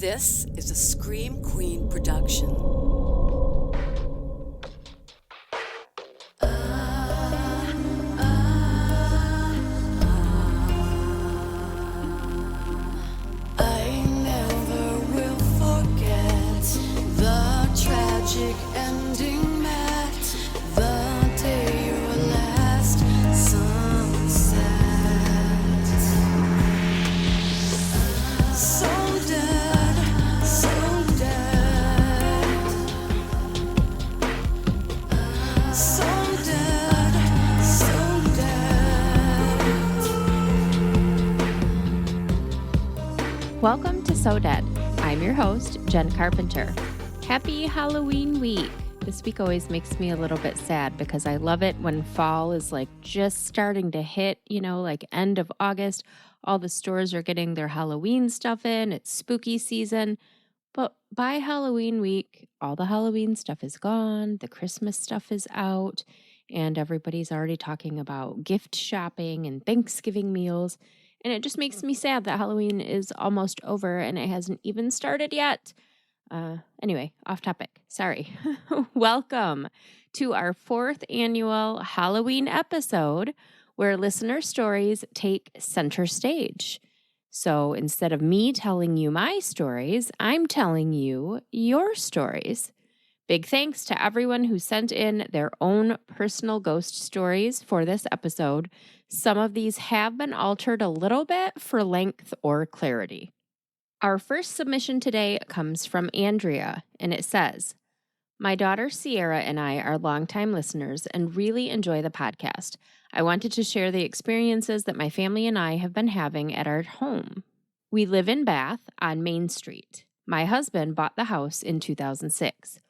This is a Scream Queen production. I never will forget the tragic ending met the day your last sunset. So dead, so dead. So dead, so dead. Welcome to So Dead. I'm your host, Jenn Carpenter. Happy Halloween week. This week always makes me a little bit sad because I love it when fall is like just starting to hit, like end of August. All the stores are getting their Halloween stuff in. It's spooky season. But by Halloween week, all the Halloween stuff is gone. The Christmas stuff is out. And everybody's already talking about gift shopping and Thanksgiving meals. And it just makes me sad that Halloween is almost over and it hasn't even started yet. Anyway, off topic. Sorry. Welcome to our 4th annual Halloween episode where listener stories take center stage. So instead of me telling you my stories, I'm telling you your stories. Big thanks to everyone who sent in their own personal ghost stories for this episode. Some of these have been altered a little bit for length or clarity. Our first submission today comes from Andrea, and it says, "My daughter Sierra and I are longtime listeners and really enjoy the podcast. I wanted to share the experiences that my family and I have been having at our home. We live in Bath on Main Street. My husband bought the house in 2006.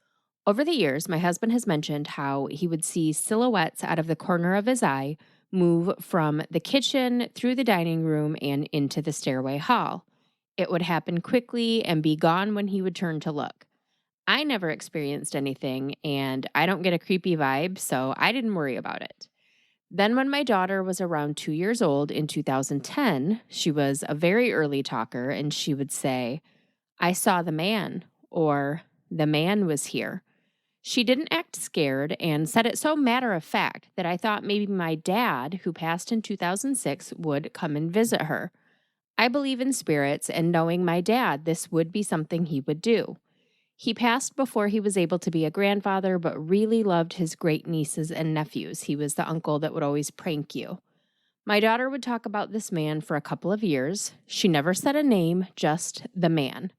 Over the years, my husband has mentioned how he would see silhouettes out of the corner of his eye move from the kitchen through the dining room and into the stairway hall. It would happen quickly and be gone when he would turn to look. I never experienced anything, and I don't get a creepy vibe, so I didn't worry about it. Then when my daughter was around 2 years old in 2010, she was a very early talker, and she would say, 'I saw the man,' or 'the man was here.' She didn't act scared and said it so matter of fact that I thought maybe my dad, who passed in 2006, would come and visit her. I believe in spirits, and knowing my dad, this would be something he would do. He passed before he was able to be a grandfather, but really loved his great nieces and nephews. He was the uncle that would always prank you. My daughter would talk about this man for a couple of years. She never said a name, just the man.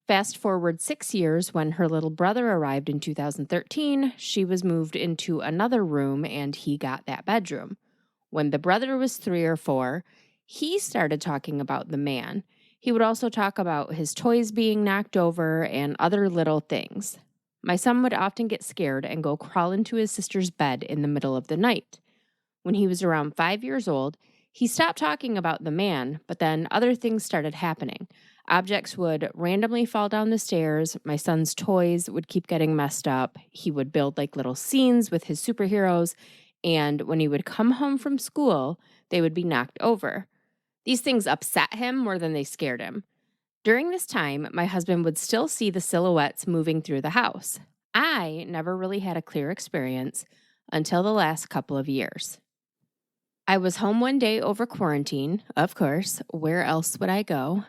Fast forward 6 years, when her little brother arrived in 2013, she was moved into another room and he got that bedroom. When the brother was 3 or 4, he started talking about the man. He would also talk about his toys being knocked over and other little things. My son would often get scared and go crawl into his sister's bed in the middle of the night. When he was around 5 years old, he stopped talking about the man, but then other things started happening. Objects would randomly fall down the stairs. My son's toys would keep getting messed up. He would build like little scenes with his superheroes. And when he would come home from school, they would be knocked over. These things upset him more than they scared him. During this time, my husband would still see the silhouettes moving through the house. I never really had a clear experience until the last couple of years. I was home one day over quarantine. Of course, where else would I go?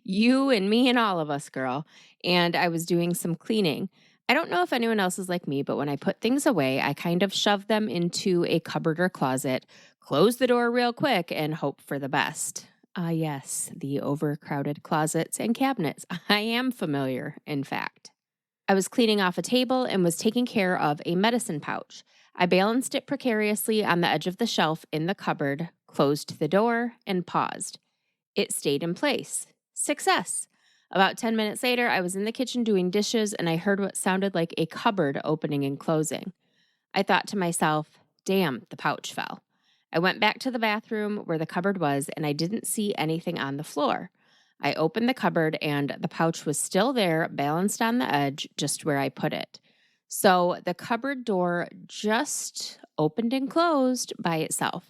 You and me and all of us, girl. And I was doing some cleaning. I don't know if anyone else is like me, but when I put things away, I kind of shove them into a cupboard or closet, close the door real quick, and hope for the best. Ah, yes, the overcrowded closets and cabinets. I am familiar, in fact. I was cleaning off a table and was taking care of a medicine pouch. I balanced it precariously on the edge of the shelf in the cupboard, closed the door, and paused. It stayed in place. Success! About 10 minutes later, I was in the kitchen doing dishes and I heard what sounded like a cupboard opening and closing. I thought to myself, damn, the pouch fell. I went back to the bathroom where the cupboard was and I didn't see anything on the floor. I opened the cupboard and the pouch was still there, balanced on the edge, just where I put it. So the cupboard door just opened and closed by itself.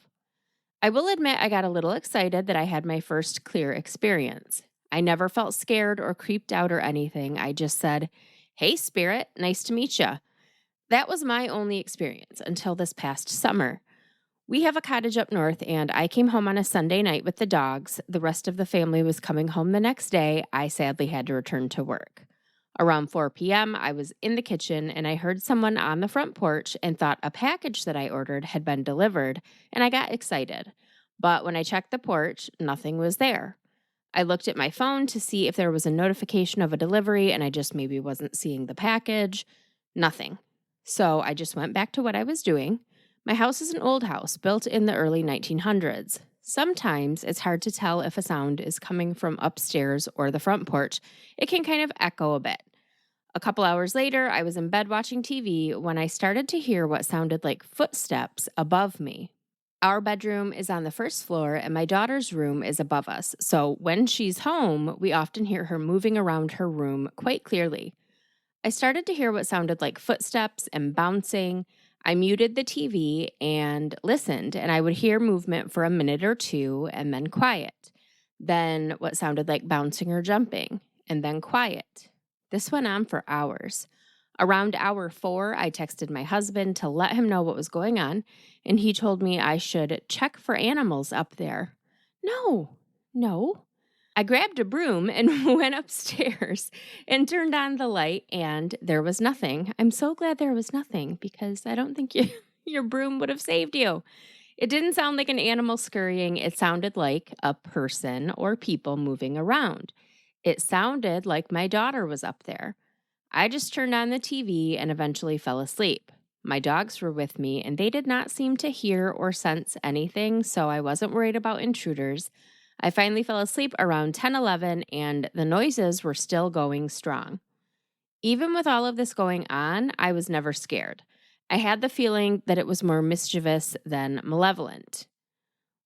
I will admit I got a little excited that I had my first clear experience. I never felt scared or creeped out or anything. I just said, "Hey, spirit, nice to meet you." That was my only experience until this past summer. We have a cottage up north, and I came home on a Sunday night with the dogs. The rest of the family was coming home the next day. I sadly had to return to work. Around 4 p.m., I was in the kitchen and I heard someone on the front porch and thought a package that I ordered had been delivered, and I got excited. But when I checked the porch, nothing was there. I looked at my phone to see if there was a notification of a delivery, and I just maybe wasn't seeing the package. Nothing. So I just went back to what I was doing. My house is an old house built in the early 1900s. Sometimes it's hard to tell if a sound is coming from upstairs or the front porch. It can kind of echo a bit. A couple hours later, I was in bed watching TV when I started to hear what sounded like footsteps above me. Our bedroom is on the first floor, and my daughter's room is above us. So when she's home, we often hear her moving around her room quite clearly. I started to hear what sounded like footsteps and bouncing. I muted the TV and listened, and I would hear movement for a minute or two and then quiet. Then what sounded like bouncing or jumping, and then quiet. This went on for hours. Around hour 4, I texted my husband to let him know what was going on, and he told me I should check for animals up there. No. I grabbed a broom and went upstairs and turned on the light, and there was nothing. I'm so glad there was nothing because I don't think your broom would have saved you. It didn't sound like an animal scurrying. It sounded like a person or people moving around. It sounded like my daughter was up there. I just turned on the TV and eventually fell asleep. My dogs were with me, and they did not seem to hear or sense anything, so I wasn't worried about intruders. I finally fell asleep around 10:11, and the noises were still going strong. Even with all of this going on, I was never scared. I had the feeling that it was more mischievous than malevolent.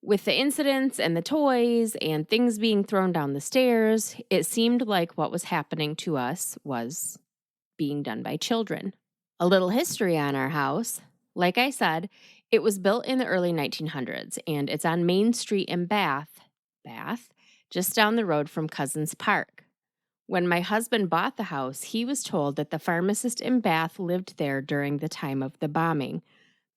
With the incidents and the toys and things being thrown down the stairs, it seemed like what was happening to us was being done by children. A little history on our house. Like I said, it was built in the early 1900s, and it's on Main Street in Bath, just down the road from Cousins Park. When my husband bought the house, he was told that the pharmacist in Bath lived there during the time of the bombing.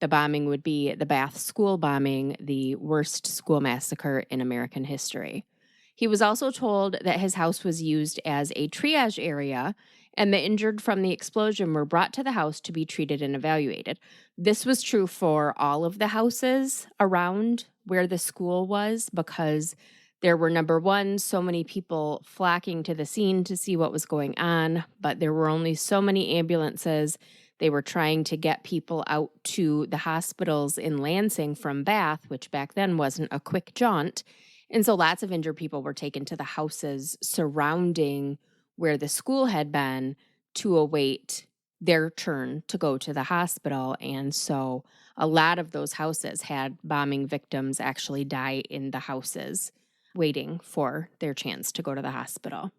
The bombing would be the Bath school bombing, the worst school massacre in American history. He was also told that his house was used as a triage area, and the injured from the explosion were brought to the house to be treated and evaluated. This was true for all of the houses around where the school was because there were, number one, so many people flocking to the scene to see what was going on, but there were only so many ambulances. They were trying to get people out to the hospitals in Lansing from Bath, which back then wasn't a quick jaunt. And so lots of injured people were taken to the houses surrounding where the school had been to await their turn to go to the hospital. And so a lot of those houses had bombing victims actually die in the houses waiting for their chance to go to the hospital.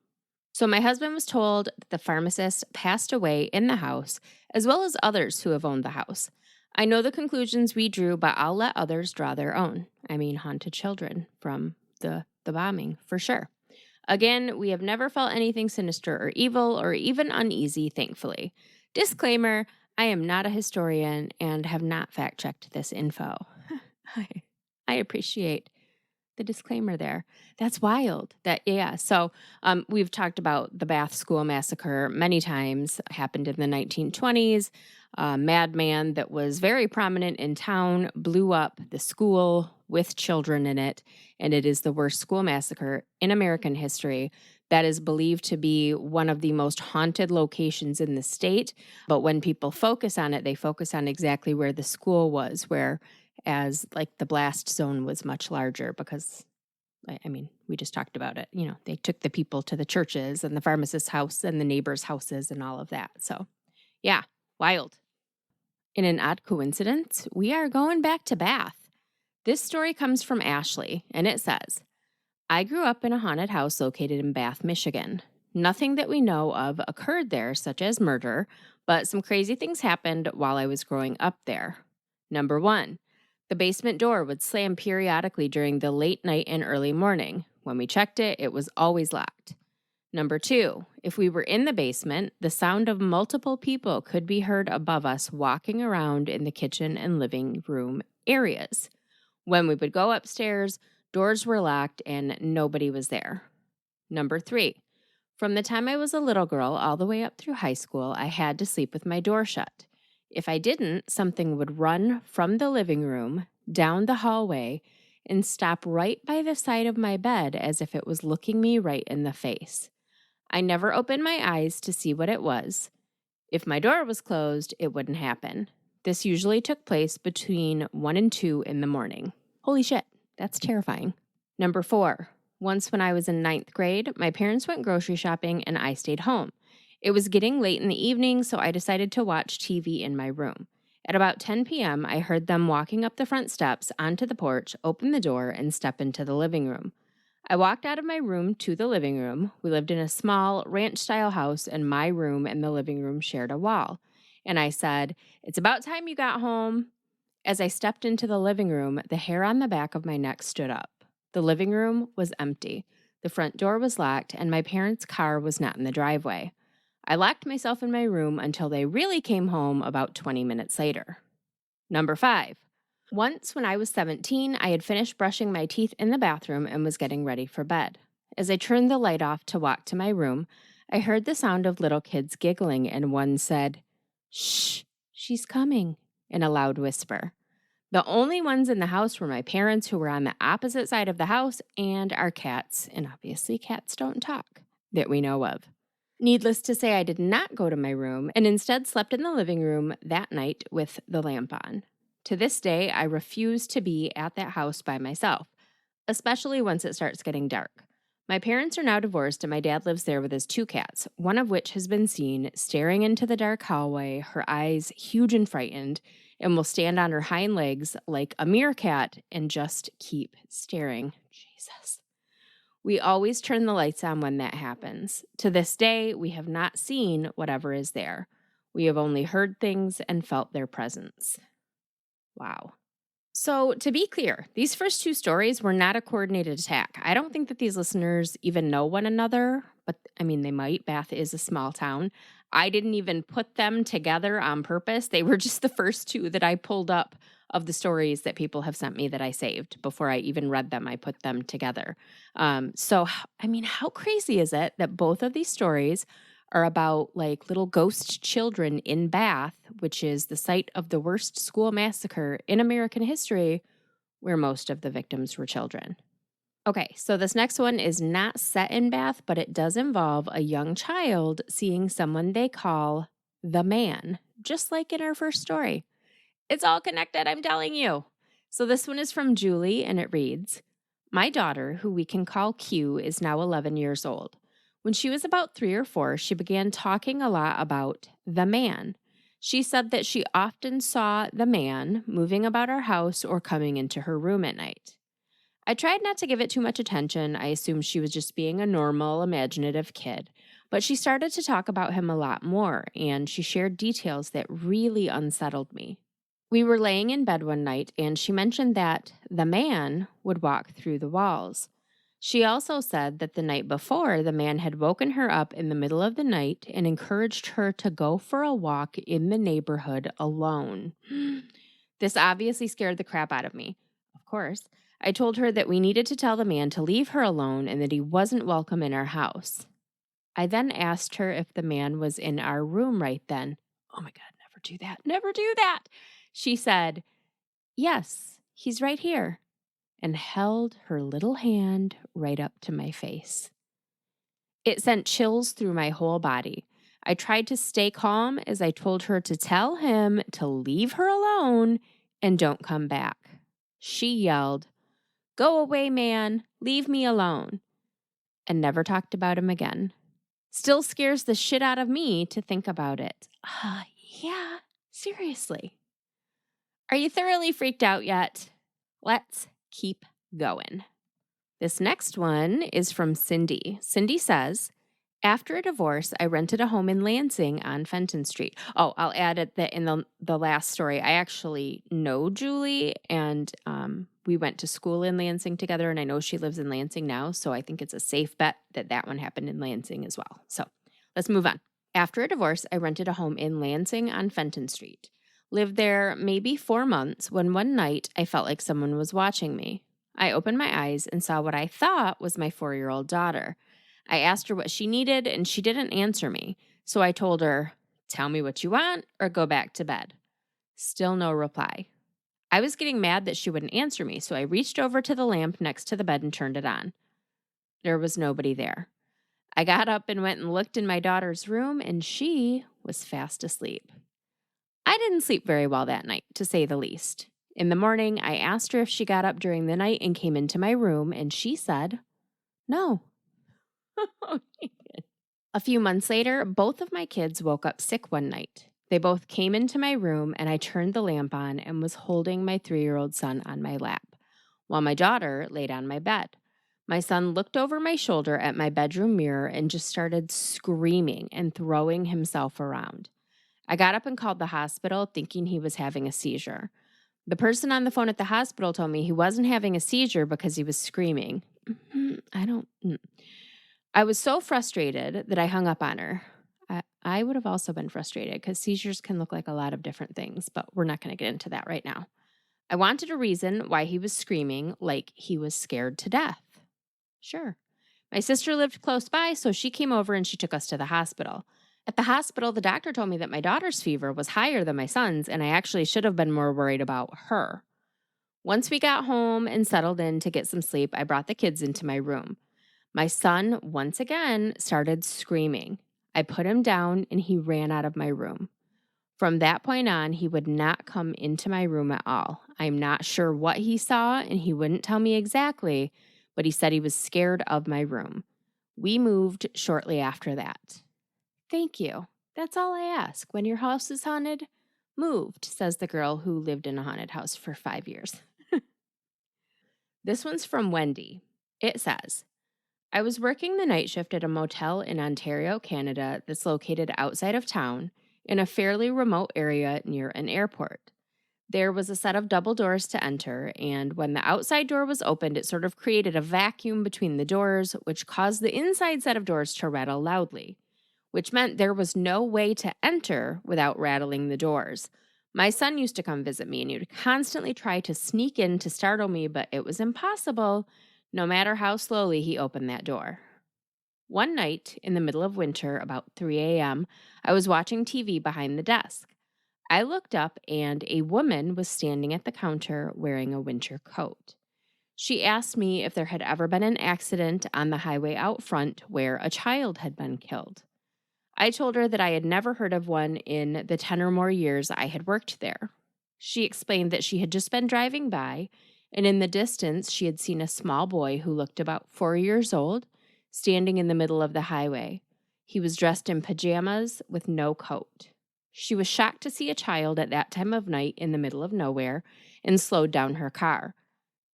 So my husband was told that the pharmacist passed away in the house, as well as others who have owned the house. I know the conclusions we drew, but I'll let others draw their own. I mean, haunted children from the bombing, for sure. Again, we have never felt anything sinister or evil or even uneasy, thankfully. Disclaimer, I am not a historian and have not fact-checked this info. I appreciate the disclaimer there. That's wild. So we've talked about the Bath School Massacre many times. It happened in the 1920s. A madman that was very prominent in town blew up the school with children in it, and it is the worst school massacre in American history. That is believed to be one of the most haunted locations in the state. But when people focus on it, they focus on exactly where the school was, whereas like the blast zone was much larger because, I mean, we just talked about it. You know, they took the people to the churches and the pharmacist's house and the neighbors' houses and all of that. So, yeah, wild. In an odd coincidence, we are going back to Bath. This story comes from Ashley, and it says, I grew up in a haunted house located in Bath, Michigan. Nothing that we know of occurred there, such as murder, but some crazy things happened while I was growing up there. Number 1, the basement door would slam periodically during the late night and early morning. When we checked it, it was always locked. Number 2, if we were in the basement, the sound of multiple people could be heard above us walking around in the kitchen and living room areas. When we would go upstairs, doors were locked and nobody was there. Number 3, from the time I was a little girl all the way up through high school, I had to sleep with my door shut. If I didn't, something would run from the living room, down the hallway, and stop right by the side of my bed as if it was looking me right in the face. I never opened my eyes to see what it was. If my door was closed, it wouldn't happen. This usually took place between 1 and 2 in the morning. Holy shit, that's terrifying. Number 4, once when I was in 9th grade, my parents went grocery shopping and I stayed home. It was getting late in the evening, so I decided to watch TV in my room. At about 10 p.m., I heard them walking up the front steps onto the porch, open the door, and step into the living room. I walked out of my room to the living room. We lived in a small ranch-style house, and my room and the living room shared a wall. And I said, "It's about time you got home." As I stepped into the living room, the hair on the back of my neck stood up. The living room was empty. The front door was locked, and my parents' car was not in the driveway. I locked myself in my room until they really came home about 20 minutes later. Number 5. Once when I was 17, I had finished brushing my teeth in the bathroom and was getting ready for bed. As I turned the light off to walk to my room, I heard the sound of little kids giggling, and one said, "Shh, she's coming," in a loud whisper. The only ones in the house were my parents, who were on the opposite side of the house, and our cats, and obviously cats don't talk, that we know of. Needless to say, I did not go to my room and instead slept in the living room that night with the lamp on. To this day, I refuse to be at that house by myself, especially once it starts getting dark. My parents are now divorced and my dad lives there with his 2 cats, one of which has been seen staring into the dark hallway, her eyes huge and frightened, and will stand on her hind legs like a meerkat and just keep staring. Jesus. We always turn the lights on when that happens. To this day, we have not seen whatever is there. We have only heard things and felt their presence. Wow. So, to be clear, these first 2 stories were not a coordinated attack. I don't think that these listeners even know one another, but I mean, they might. Bath is a small town. I didn't even put them together on purpose. They were just the first 2 that I pulled up of the stories that people have sent me that I saved. Before I even read them, I put them together. How crazy is it that both of these stories are about like little ghost children in Bath, which is the site of the worst school massacre in American history, where most of the victims were children. Okay, so this next one is not set in Bath, but it does involve a young child seeing someone they call the man, just like in our first story. It's all connected, I'm telling you. So this one is from Julie, and it reads, "My daughter, who we can call Q, is now 11 years old. When she was about 3 or 4, she began talking a lot about the man. She said that she often saw the man moving about our house or coming into her room at night. I tried not to give it too much attention. I assumed she was just being a normal, imaginative kid. But she started to talk about him a lot more, and she shared details that really unsettled me. We were laying in bed one night, and she mentioned that the man would walk through the walls. She also said that the night before, the man had woken her up in the middle of the night and encouraged her to go for a walk in the neighborhood alone. This obviously scared the crap out of me. Of course, I told her that we needed to tell the man to leave her alone and that he wasn't welcome in our house. I then asked her if the man was in our room right then. Oh my God, never do that. Never do that. She said, "Yes, he's right here," and held her little hand right up to my face. It sent chills through my whole body. I tried to stay calm as I told her to tell him to leave her alone and don't come back. She yelled, "Go away, man, leave me alone," and never talked about him again. Still scares the shit out of me to think about it. Yeah, seriously. Are you thoroughly freaked out yet? Let's keep going. This next one is from Cindy. Cindy says, After a divorce, I rented a home in Lansing on Fenton Street. Oh, I'll add it that in the last story, I actually know Julie, and we went to school in Lansing together, and I know she lives in Lansing now, so I think it's a safe bet that that one happened in Lansing as well. So let's move on. After a divorce, I rented a home in Lansing on Fenton Street. Lived there maybe 4 months when one night I felt like someone was watching me. I opened my eyes and saw what I thought was my 4-year-old daughter. I asked her what she needed, and she didn't answer me. So I told her, "Tell me what you want or go back to bed." Still no reply. I was getting mad that she wouldn't answer me, so I reached over to the lamp next to the bed and turned it on. There was nobody there. I got up and went and looked in my daughter's room, and she was fast asleep. I didn't sleep very well that night, to say the least. In the morning, I asked her if she got up during the night and came into my room, and she said, "No." A few months later, both of my kids woke up sick one night. They both came into my room, and I turned the lamp on and was holding my 3-year-old son on my lap, while my daughter laid on my bed. My son looked over my shoulder at my bedroom mirror and just started screaming and throwing himself around. I got up and called the hospital, thinking he was having a seizure. The person on the phone at the hospital told me he wasn't having a seizure because he was screaming. I was so frustrated that I hung up on her. I would have also been frustrated because seizures can look like a lot of different things, but we're not going to get into that right now. I wanted a reason why he was screaming like he was scared to death. Sure. My sister lived close by, so she came over and she took us to the hospital. At the hospital, the doctor told me that my daughter's fever was higher than my son's, and I actually should have been more worried about her. Once we got home and settled in to get some sleep, I brought the kids into my room. My son, once again, started screaming. I put him down and he ran out of my room. From that point on, he would not come into my room at all. I'm not sure what he saw, and he wouldn't tell me exactly, but he said he was scared of my room. We moved shortly after that. Thank you. That's all I ask. When your house is haunted, moved, says the girl who lived in a haunted house for 5 years. This one's from Wendy. It says, I was working the night shift at a motel in Ontario, Canada that's located outside of town in a fairly remote area near an airport. There was a set of double doors to enter, and when the outside door was opened, it sort of created a vacuum between the doors, which caused the inside set of doors to rattle loudly, which meant there was no way to enter without rattling the doors. My son used to come visit me, and he would constantly try to sneak in to startle me, but it was impossible, no matter how slowly he opened that door. One night, in the middle of winter, about 3 a.m., I was watching TV behind the desk. I looked up, and a woman was standing at the counter wearing a winter coat. She asked me if there had ever been an accident on the highway out front where a child had been killed. I told her that I had never heard of one in the 10 or more years I had worked there. She explained that she had just been driving by, and in the distance she had seen a small boy who looked about 4 years old standing in the middle of the highway. He was dressed in pajamas with no coat. She was shocked to see a child at that time of night in the middle of nowhere and slowed down her car.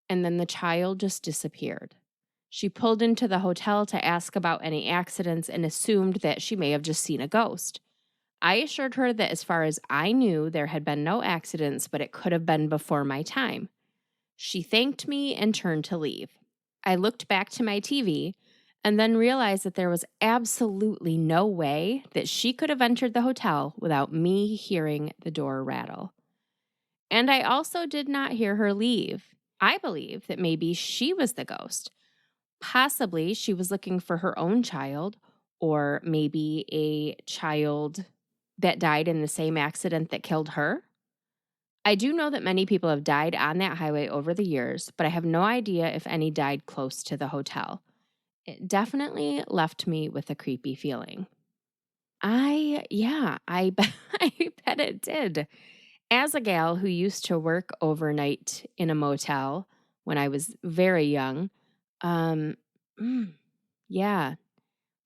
And then the child just disappeared. She pulled into the hotel to ask about any accidents and assumed that she may have just seen a ghost. I assured her that as far as I knew, there had been no accidents, but it could have been before my time. She thanked me and turned to leave. I looked back to my TV and then realized that there was absolutely no way that she could have entered the hotel without me hearing the door rattle. And I also did not hear her leave. I believe that maybe she was the ghost. Possibly she was looking for her own child, or maybe a child that died in the same accident that killed her. I do know that many people have died on that highway over the years, but I have no idea if any died close to the hotel. It definitely left me with a creepy feeling. I bet, I bet it did. As a gal who used to work overnight in a motel when I was very young, um, yeah,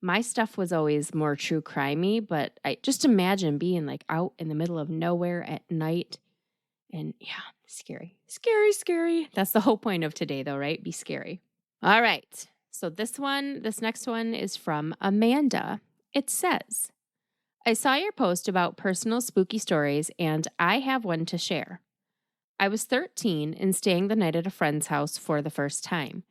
my stuff was always more true crimey, but I just imagine being like out in the middle of nowhere at night and scary, scary, scary. That's the whole point of today though, right? Be scary. All right. So this next one is from Amanda. It says, I saw your post about personal spooky stories and I have one to share. I was 13 and staying the night at a friend's house for the first time.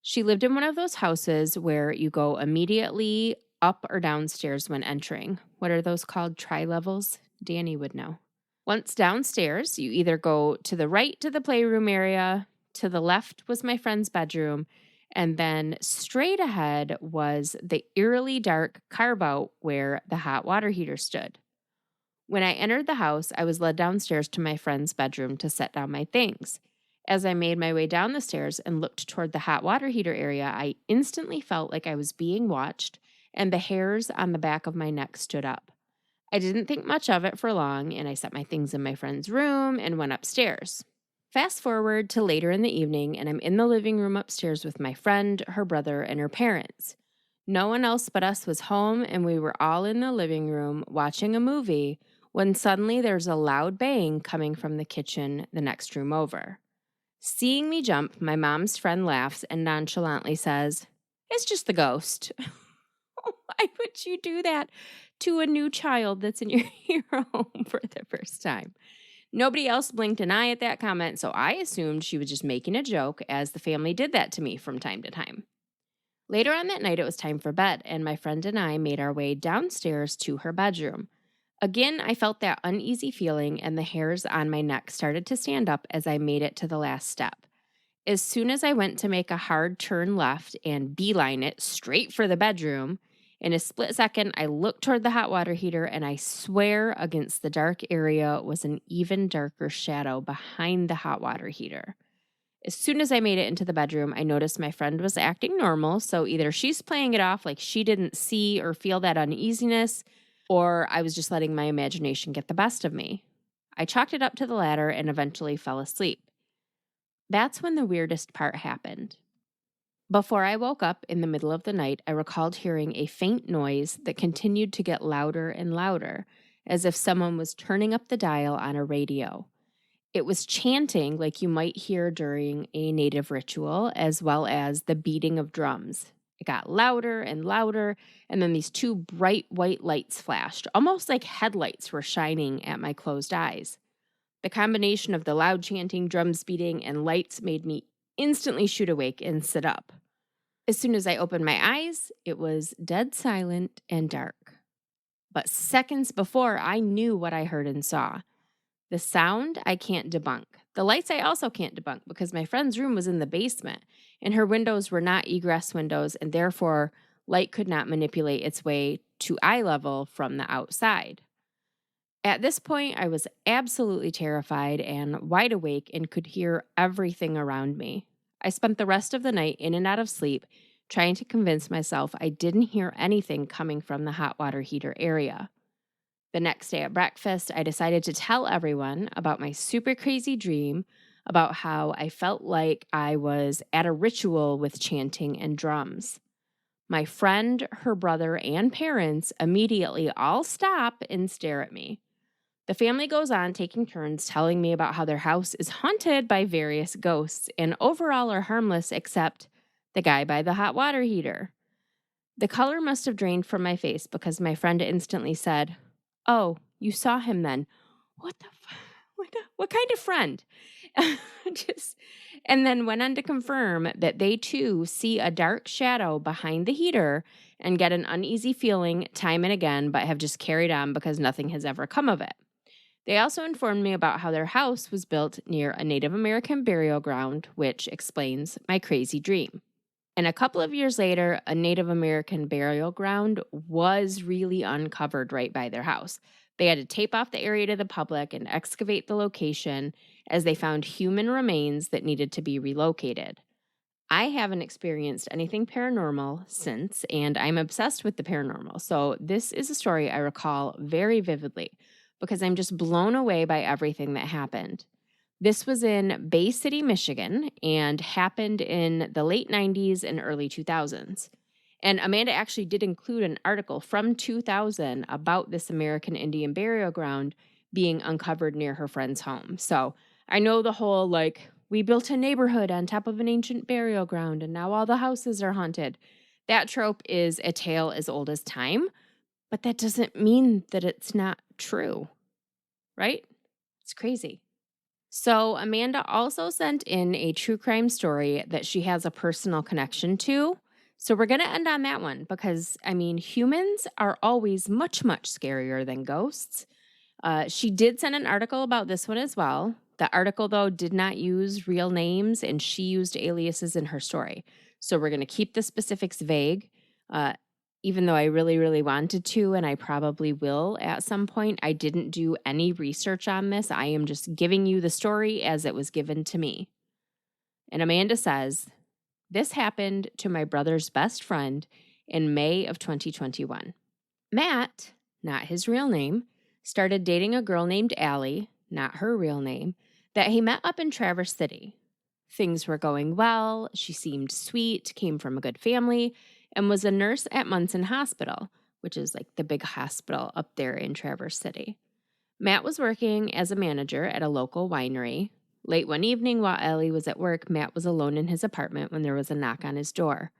She lived in one of those houses where you go immediately up or downstairs when entering. What are those called? Tri-levels? Danny would know. Once downstairs, you either go to the right to the playroom area, to the left was my friend's bedroom, and then straight ahead was the eerily dark carve-out where the hot water heater stood. When I entered the house, I was led downstairs to my friend's bedroom to set down my things. As I made my way down the stairs and looked toward the hot water heater area, I instantly felt like I was being watched, and the hairs on the back of my neck stood up. I didn't think much of it for long, and I set my things in my friend's room and went upstairs. Fast forward to later in the evening, and I'm in the living room upstairs with my friend, her brother, and her parents. No one else but us was home, and we were all in the living room watching a movie when suddenly there's a loud bang coming from the kitchen the next room over. Seeing me jump, my mom's friend laughs and nonchalantly says, It's just the ghost. Why would you do that to a new child that's in your home for the first time? Nobody else blinked an eye at that comment, so I assumed she was just making a joke, as the family did that to me from time to time. Later on that night, it was time for bed, and my friend and I made our way downstairs to her bedroom. Again, I felt that uneasy feeling, and the hairs on my neck started to stand up as I made it to the last step. As soon as I went to make a hard turn left and beeline it straight for the bedroom, in a split second, I looked toward the hot water heater, and I swear against the dark area was an even darker shadow behind the hot water heater. As soon as I made it into the bedroom, I noticed my friend was acting normal, so either she's playing it off like she didn't see or feel that uneasiness, or I was just letting my imagination get the best of me. I chalked it up to the latter and eventually fell asleep. That's when the weirdest part happened. Before I woke up in the middle of the night, I recalled hearing a faint noise that continued to get louder and louder, as if someone was turning up the dial on a radio. It was chanting like you might hear during a native ritual, as well as the beating of drums. It got louder and louder, and then these two bright white lights flashed, almost like headlights were shining at my closed eyes. The combination of the loud chanting, drums beating, and lights made me instantly shoot awake and sit up. As soon as I opened my eyes, it was dead silent and dark. But seconds before, I knew what I heard and saw. The sound I can't debunk. The lights I also can't debunk because my friend's room was in the basement and her windows were not egress windows, and therefore light could not manipulate its way to eye level from the outside. At this point, I was absolutely terrified and wide awake and could hear everything around me. I spent the rest of the night in and out of sleep trying to convince myself I didn't hear anything coming from the hot water heater area. The next day at breakfast, I decided to tell everyone about my super crazy dream about how I felt like I was at a ritual with chanting and drums. My friend, her brother, and parents immediately all stop and stare at me. The family goes on taking turns telling me about how their house is haunted by various ghosts and overall are harmless except the guy by the hot water heater. The color must have drained from my face because my friend instantly said, "Oh, you saw him then. What the what kind of friend?" And then went on to confirm that they too see a dark shadow behind the heater and get an uneasy feeling time and again, but have just carried on because nothing has ever come of it. They also informed me about how their house was built near a Native American burial ground, which explains my crazy dream. And a couple of years later, a Native American burial ground was really uncovered right by their house. They had to tape off the area to the public and excavate the location as they found human remains that needed to be relocated. I haven't experienced anything paranormal since, and I'm obsessed with the paranormal. So this is a story I recall very vividly because I'm just blown away by everything that happened. This was in Bay City, Michigan, and happened in the late 90s and early 2000s. And Amanda actually did include an article from 2000 about this American Indian burial ground being uncovered near her friend's home. So I know the whole, like, We built a neighborhood on top of an ancient burial ground, and now all the houses are haunted. That trope is a tale as old as time, but that doesn't mean that it's not true, right? It's crazy. So, Amanda also sent in a true crime story that she has a personal connection to. So, we're going to end on that one because, humans are always much, much scarier than ghosts. She did send an article about this one as well. The article, though, did not use real names and she used aliases in her story. So, we're going to keep the specifics vague. Even though I really, really wanted to, and I probably will at some point, I didn't do any research on this. I am just giving you the story as it was given to me. And Amanda says, this happened to my brother's best friend in May of 2021. Matt, not his real name, started dating a girl named Allie, not her real name, that he met up in Traverse City. Things were going well. She seemed sweet, came from a good family, and was a nurse at Munson Hospital, which is like the big hospital up there in Traverse City. Matt was working as a manager at a local winery. Late one evening while Ellie was at work, Matt was alone in his apartment when there was a knock on his door.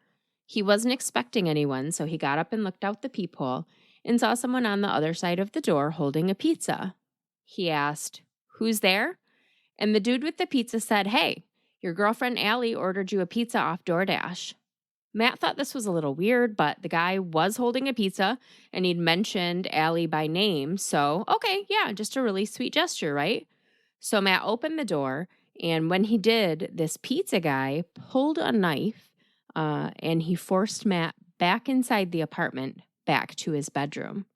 He wasn't expecting anyone, so he got up and looked out the peephole and saw someone on the other side of the door holding a pizza. He asked, "Who's there?" And the dude with the pizza said, "Hey, your girlfriend Allie ordered you a pizza off DoorDash." Matt thought this was a little weird, but the guy was holding a pizza and he'd mentioned Allie by name. So, okay, yeah, just a really sweet gesture, right? So Matt opened the door, and when he did, this pizza guy pulled a knife and he forced Matt back inside the apartment, back to his bedroom.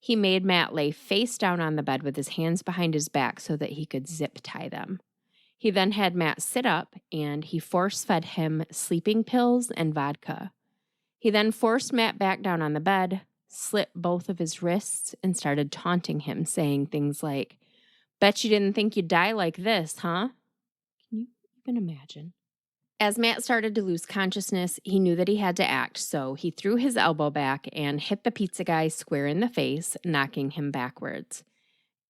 He made Matt lay face down on the bed with his hands behind his back so that he could zip tie them. He then had Matt sit up and he force-fed him sleeping pills and vodka. He then forced Matt back down on the bed, slit both of his wrists, and started taunting him, saying things like, "Bet you didn't think you'd die like this, huh?" Can you even imagine? As Matt started to lose consciousness, he knew that he had to act, so he threw his elbow back and hit the pizza guy square in the face, knocking him backwards.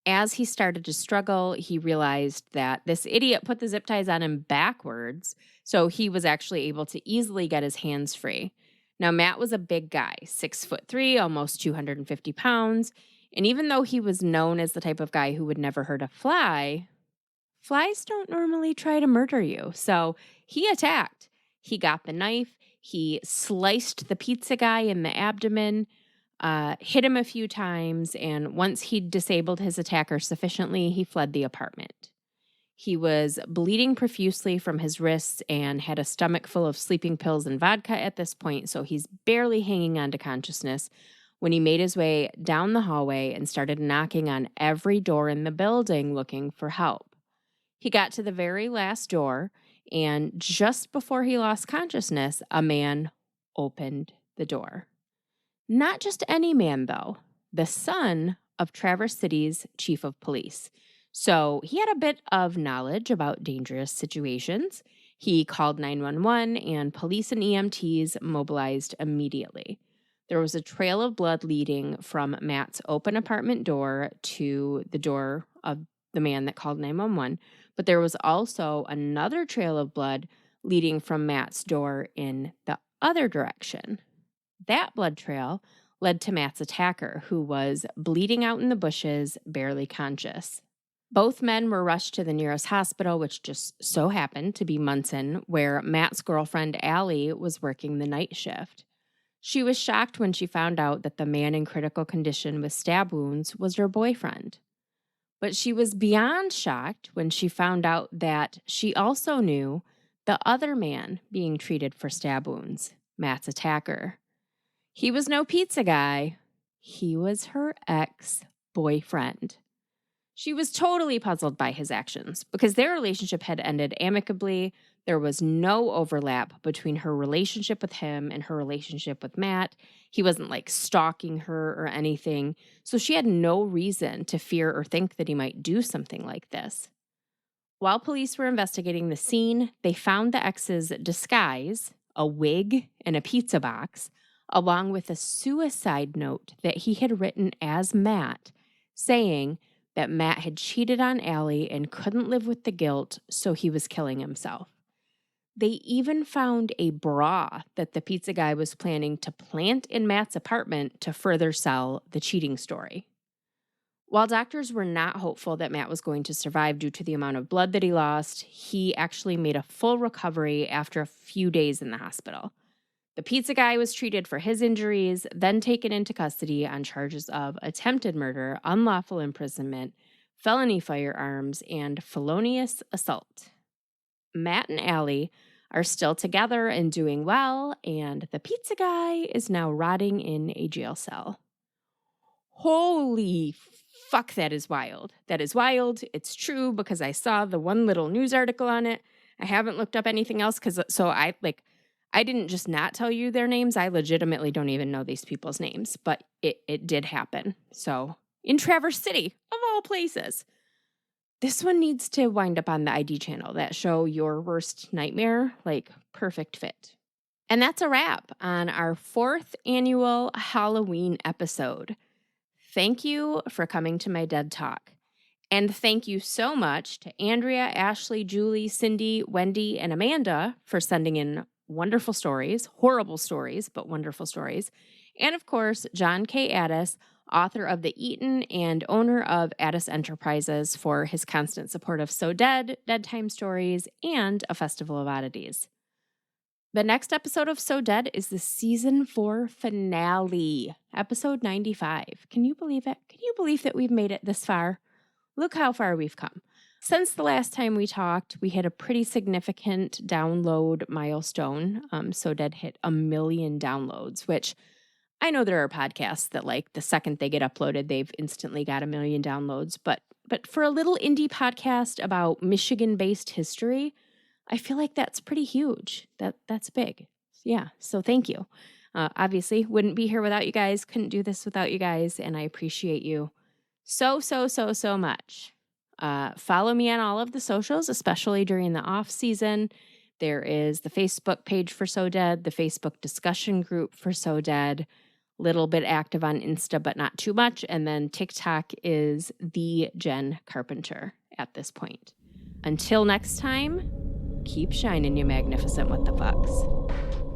As he started to struggle, he realized that this idiot put the zip ties on him backwards, so he was actually able to easily get his hands free. Now, Matt was a big guy, 6'3", almost 250 pounds, and even though he was known as the type of guy who would never hurt a fly, flies don't normally try to murder you, so he attacked. He got the knife, he sliced the pizza guy in the abdomen, hit him a few times, and once he'd disabled his attacker sufficiently, he fled the apartment. He was bleeding profusely from his wrists and had a stomach full of sleeping pills and vodka at this point, so he's barely hanging on to consciousness when he made his way down the hallway and started knocking on every door in the building looking for help. He got to the very last door, and just before he lost consciousness, a man opened the door. Not just any man, though. The son of Traverse City's chief of police. So he had a bit of knowledge about dangerous situations. He called 911 and police and EMTs mobilized immediately. There was a trail of blood leading from Matt's open apartment door to the door of the man that called 911, but there was also another trail of blood leading from Matt's door in the other direction. That blood trail led to Matt's attacker, who was bleeding out in the bushes, barely conscious. Both men were rushed to the nearest hospital, which just so happened to be Munson, where Matt's girlfriend, Allie, was working the night shift. She was shocked when she found out that the man in critical condition with stab wounds was her boyfriend. But she was beyond shocked when she found out that she also knew the other man being treated for stab wounds, Matt's attacker. He was no pizza guy. He was her ex-boyfriend. She was totally puzzled by his actions because their relationship had ended amicably. There was no overlap between her relationship with him and her relationship with Matt. He wasn't like stalking her or anything. So she had no reason to fear or think that he might do something like this. While police were investigating the scene, they found the ex's disguise, a wig and a pizza box, along with a suicide note that he had written as Matt, saying that Matt had cheated on Allie and couldn't live with the guilt, so he was killing himself. They even found a bra that the pizza guy was planning to plant in Matt's apartment to further sell the cheating story. While doctors were not hopeful that Matt was going to survive due to the amount of blood that he lost, he actually made a full recovery after a few days in the hospital. The pizza guy was treated for his injuries, then taken into custody on charges of attempted murder, unlawful imprisonment, felony firearms, and felonious assault. Matt and Allie are still together and doing well, and the pizza guy is now rotting in a jail cell. Holy fuck, that is wild. That is wild. It's true because I saw the one little news article on it. I haven't looked up anything else I didn't just not tell you their names. I legitimately don't even know these people's names, but it did happen. So in Traverse City, of all places. This one needs to wind up on the ID channel, that show Your Worst Nightmare, perfect fit. And that's a wrap on our 4th annual Halloween episode. Thank you for coming to my Dead Talk. And thank you so much to Andrea, Ashley, Julie, Cindy, Wendy, and Amanda for sending in wonderful stories, horrible stories, but wonderful stories. And of course, John K. Addis, author of The Eaten and owner of Addis Enterprises, for his constant support of So Dead, Dead Time Stories, and A Festival of Oddities. The next episode of So Dead is the season 4 finale, episode 95. Can you believe it? Can you believe that we've made it this far? Look how far we've come. Since the last time we talked, we hit a pretty significant download milestone. So Dead hit 1 million downloads, which I know there are podcasts that the second they get uploaded, they've instantly got 1 million downloads. But for a little indie podcast about Michigan-based history, I feel like that's pretty huge. That's big. Yeah, so thank you. Obviously, wouldn't be here without you guys. Couldn't do this without you guys, and I appreciate you so much. Follow me on all of the socials, especially during the off season. There is the Facebook page for So Dead, the Facebook discussion group for So Dead, little bit active on Insta, but not too much. And then TikTok is the Jenn Carpenter at this point. Until next time, keep shining, you magnificent what the fucks.